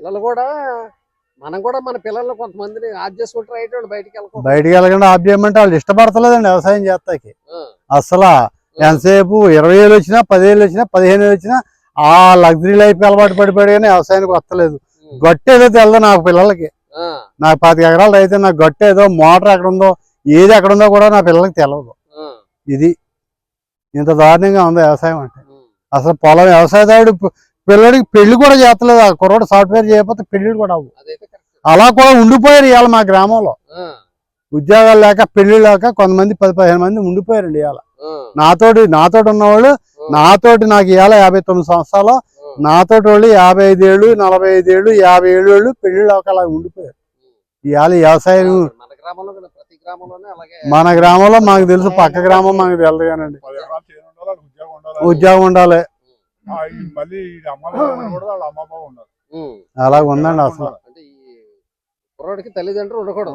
పిల్లలు కూడా మనం కూడా మన పిల్లల్ని కొంతమందిని ఆఫ్ చేసుకుంటారు అయితే బయటికి వెళ్ళకుండా ఆఫ్ చేయమంటే వాళ్ళు ఇష్టపడతలేదండి వ్యవసాయం చేస్తాకి. అసలు ఎంతసేపు 20 ఏళ్ళు వచ్చినా 10 ఏళ్ళు వచ్చినా 15 ఏళ్ళు వచ్చినా ఆ లగ్జరీ లైఫ్ అలవాటు పడిపోయాడు కానీ వ్యవసాయానికి వస్తలేదు. గట్టేదో తెలదు నాకు పిల్లలకి. నాకు 25 ఎకరాలు అయితే నాకు గట్టేదో మోటార్ ఎక్కడ ఉందో ఏది ఎక్కడ ఉందో కూడా నా పిల్లలకి తెలియదు. ఇది ఇంత దారుణంగా ఉంది వ్యవసాయం అంటే. అసలు పొలం వ్యవసాయదారుడు పిల్లడికి పెళ్లి కూడా చేస్తలేదు. ఆ కుర్రోడు సాఫ్ట్వేర్ చేయకపోతే పెళ్లి కూడా అవ్వు. అలా కూడా ఉండిపోయారు ఇవాళ మా గ్రామంలో. ఉద్యోగాలు లేక పెళ్లి లేక కొంతమంది 10-15 మంది ఉండిపోయారండి ఇవాళ. నాతోటి ఉన్నవాళ్ళు నాకు ఇవాళ 59 సంవత్సరాలు, నాతోటి వాళ్ళు 55 ఏళ్ళు 45 ఏళ్ళు 50 ఏళ్ళు వాళ్ళు పెళ్లి లేక అలా ఉండిపోయారు. ఇవాళ వ్యవసాయం మన గ్రామంలో మాకు తెలుసు, పక్క గ్రామం మాకు తెలియదు కానండి. ఉద్యోగం ఉండాలి అలాగ ఉందండి. అసలు తల్లిదండ్రులు ఉండకూడదు.